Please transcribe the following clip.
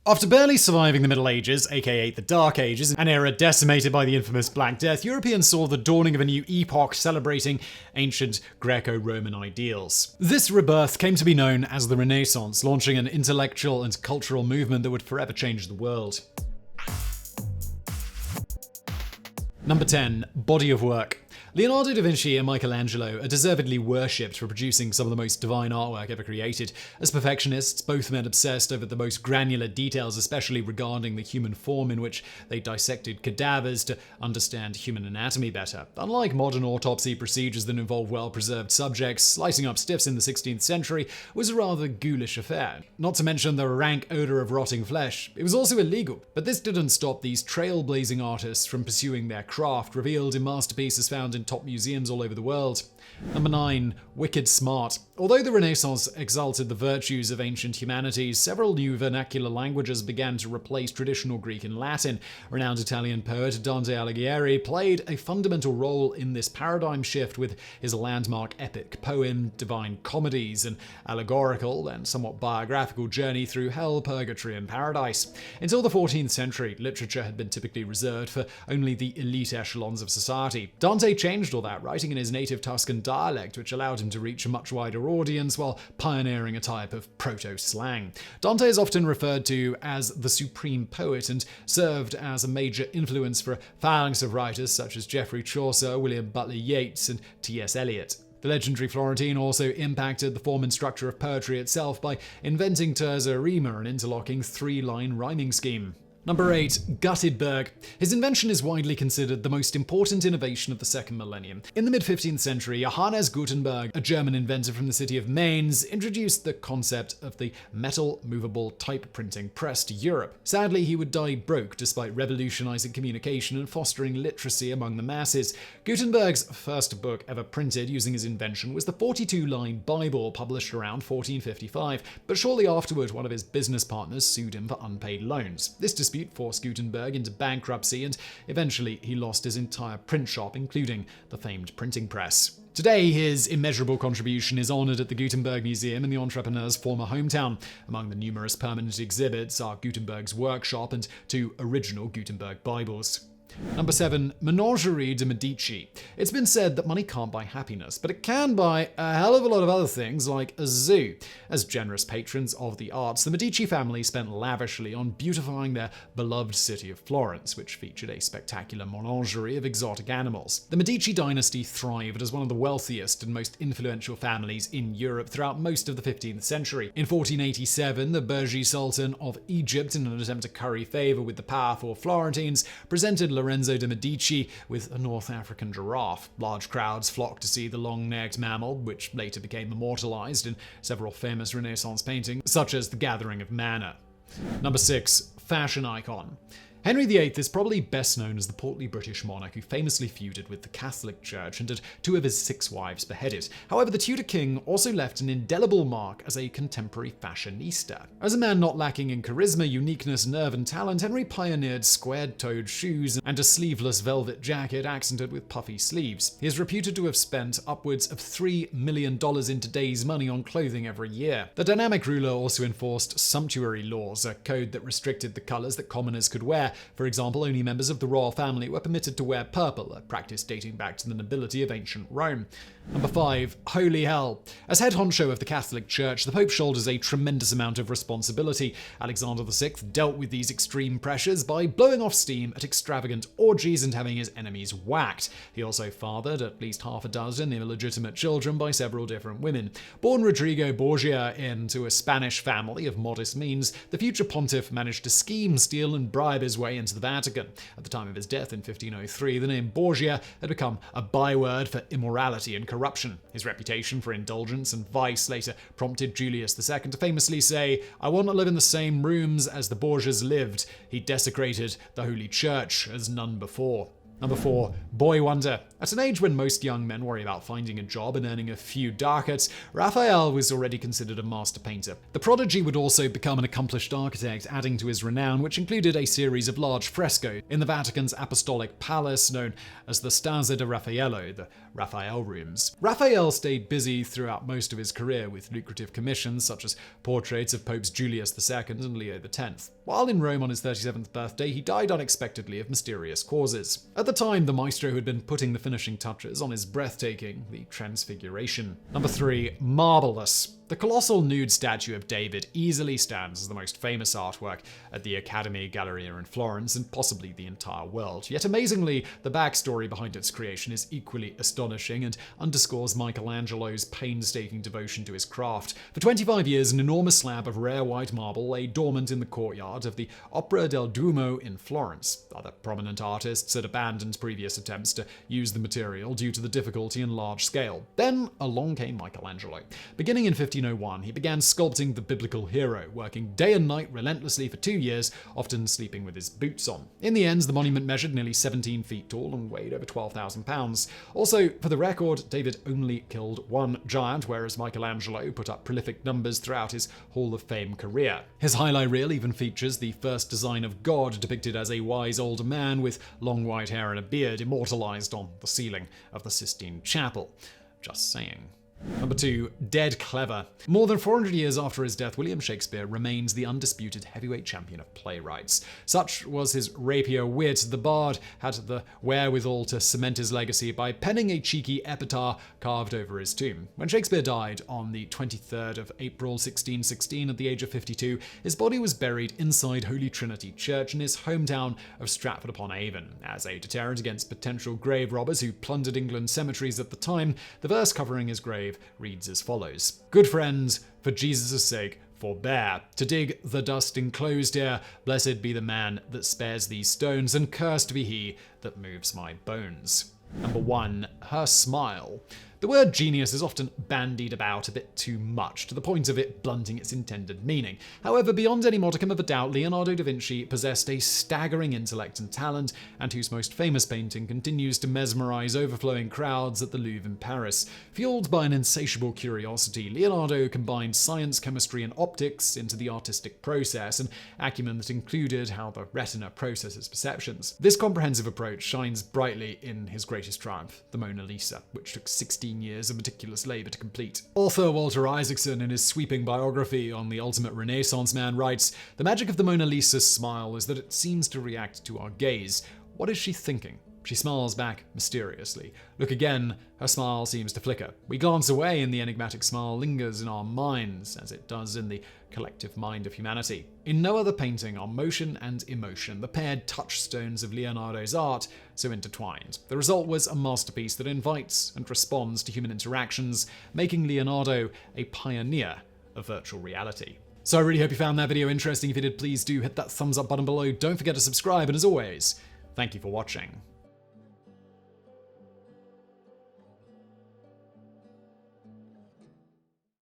After barely surviving the Middle Ages, aka the Dark Ages, an era decimated by the infamous Black Death, Europeans saw the dawning of a new epoch celebrating ancient Greco-Roman ideals. This rebirth came to be known as the Renaissance, launching an intellectual and cultural movement that would forever change the world. Number 10. Body of work. Leonardo da Vinci and Michelangelo are deservedly worshipped for producing some of the most divine artwork ever created. As perfectionists, both men obsessed over the most granular details, especially regarding the human form, in which they dissected cadavers to understand human anatomy better. Unlike modern autopsy procedures that involve well-preserved subjects, slicing up stiffs in the 16th century was a rather ghoulish affair. Not to mention the rank odor of rotting flesh. It was also illegal, but this didn't stop these trailblazing artists from pursuing their craft, revealed in masterpieces found in top museums all over the world. Number 9. Wicked smart. Although the Renaissance exalted the virtues of ancient humanities, several new vernacular languages began to replace traditional Greek and Latin. Renowned Italian poet Dante Alighieri played a fundamental role in this paradigm shift with his landmark epic poem, Divine Comedies, an allegorical and somewhat biographical journey through hell, purgatory, and paradise. Until the 14th century, literature had been typically reserved for only the elite echelons of society. Dante changed all that, writing in his native Tuscan dialect, which allowed him to reach a much wider audience while pioneering a type of proto-slang. Dante is often referred to as the supreme poet and served as a major influence for a phalanx of writers such as Geoffrey Chaucer, William Butler Yeats, and T.S. Eliot. The legendary Florentine also impacted the form and structure of poetry itself by inventing terza rima, an interlocking three-line rhyming scheme. Number 8. Gutenberg. His invention is widely considered the most important innovation of the second millennium. In the mid-15th century, Johannes Gutenberg, a German inventor from the city of Mainz, introduced the concept of the metal movable type printing press to Europe. Sadly, he would die broke despite revolutionizing communication and fostering literacy among the masses. Gutenberg's first book ever printed using his invention was the 42-line Bible, published around 1455, but shortly afterward, one of his business partners sued him for unpaid loans. This dispute forced Gutenberg into bankruptcy, and eventually he lost his entire print shop, including the famed printing press. Today, his immeasurable contribution is honored at the Gutenberg Museum in the entrepreneur's former hometown. Among the numerous permanent exhibits are Gutenberg's workshop and 2 original Gutenberg Bibles. Number 7. Menagerie de Medici. It's been said that money can't buy happiness, but it can buy a hell of a lot of other things, like a zoo. As generous patrons of the arts, the Medici family spent lavishly on beautifying their beloved city of Florence, which featured a spectacular menagerie of exotic animals. The Medici dynasty thrived as one of the wealthiest and most influential families in Europe throughout most of the 15th century. In 1487, the Berger Sultan of Egypt, in an attempt to curry favor with the powerful Florentines, presented Lorenzo de Medici with a North African giraffe. Large crowds flocked to see the long-necked mammal, which later became immortalized in several famous Renaissance paintings, such as The Gathering of Manna. Number 6. Fashion icon. Henry VIII is probably best known as the portly British monarch who famously feuded with the Catholic Church and had 2 of his 6 wives beheaded. However, the Tudor king also left an indelible mark as a contemporary fashionista. As a man not lacking in charisma, uniqueness, nerve, and talent, Henry pioneered square-toed shoes and a sleeveless velvet jacket accented with puffy sleeves. He is reputed to have spent upwards of $3 million in today's money on clothing every year. The dynamic ruler also enforced sumptuary laws, a code that restricted the colors that commoners could wear. For example, only members of the royal family were permitted to wear purple, a practice dating back to the nobility of ancient Rome. Number 5. Holy hell. As head honcho of the Catholic Church, the Pope shoulders a tremendous amount of responsibility. Alexander VI dealt with these extreme pressures by blowing off steam at extravagant orgies and having his enemies whacked. He also fathered at least half a dozen illegitimate children by several different women. Born Rodrigo Borgia into a Spanish family of modest means, the future pontiff managed to scheme, steal, and bribe his way into the Vatican. At the time of his death in 1503, the name Borgia had become a byword for immorality and corruption. His reputation for indulgence and vice later prompted Julius II to famously say, "I want to live in the same rooms as the Borgias lived." He desecrated the Holy Church as none before. Number 4. Boy wonder. At an age when most young men worry about finding a job and earning a few ducats, Raphael was already considered a master painter. The prodigy would also become an accomplished architect, adding to his renown, which included a series of large frescoes in the Vatican's apostolic palace known as the Stanza di Raffaello, the Raphael Rooms. Raphael stayed busy throughout most of his career with lucrative commissions such as portraits of Popes Julius II and Leo X. While in Rome on his 37th birthday, he died unexpectedly of mysterious causes. At the time, the maestro had been putting the finishing touches on his breathtaking The Transfiguration. Number 3. Marvelous. The colossal nude statue of David easily stands as the most famous artwork at the Academy Galleria in Florence and possibly the entire world. Yet amazingly, the backstory behind its creation is equally astonishing and underscores Michelangelo's painstaking devotion to his craft. For 25 years, an enormous slab of rare white marble lay dormant in the courtyard of the Opera del Duomo in Florence. Other prominent artists had abandoned previous attempts to use the material due to the difficulty and large scale. Then along came Michelangelo. Beginning in 1501, he began sculpting the biblical hero, working day and night relentlessly for 2 years, often sleeping with his boots on. In the end, the monument measured nearly 17 feet tall and weighed over 12,000 pounds. Also, for the record, David only killed one giant, whereas Michelangelo put up prolific numbers throughout his Hall of Fame career. His highlight reel even features the first design of God depicted as a wise old man with long white hair and a beard, immortalized on the ceiling of the Sistine Chapel. Just saying. Number 2. Dead clever. More than 400 years after his death, William Shakespeare remains the undisputed heavyweight champion of playwrights. Such was his rapier wit, the bard had the wherewithal to cement his legacy by penning a cheeky epitaph carved over his tomb. When Shakespeare died on the 23rd of April 1616 at the age of 52, his body was buried inside Holy Trinity Church in his hometown of Stratford-upon-Avon. As a deterrent against potential grave robbers who plundered England's cemeteries at the time, the verse covering his grave reads as follows: "Good friends, for Jesus' sake, forbear to dig the dust enclosed here. Blessed be the man that spares these stones, and cursed be he that moves my bones." Number 1. Her smile. The word genius is often bandied about a bit too much, to the point of it blunting its intended meaning. However, beyond any modicum of a doubt, Leonardo da Vinci possessed a staggering intellect and talent, and whose most famous painting continues to mesmerize overflowing crowds at the Louvre in Paris. Fueled by an insatiable curiosity, Leonardo combined science, chemistry, and optics into the artistic process, an acumen that included how the retina processes perceptions. This comprehensive approach shines brightly in his greatest triumph, the Mona Lisa, which took 16 years of meticulous labor to complete. Author Walter Isaacson, in his sweeping biography on the ultimate Renaissance man, writes, "The magic of the Mona Lisa's smile is that it seems to react to our gaze. What is she thinking? She smiles back mysteriously. Look again, her smile seems to flicker. We glance away and the enigmatic smile lingers in our minds, as it does in the collective mind of humanity. In no other painting are motion and emotion, the paired touchstones of Leonardo's art, so intertwined. The result was a masterpiece that invites and responds to human interactions, making Leonardo a pioneer of virtual reality." So I really hope you found that video interesting. If you did, please do hit that thumbs up button below. Don't forget to subscribe, and as always, thank you for watching.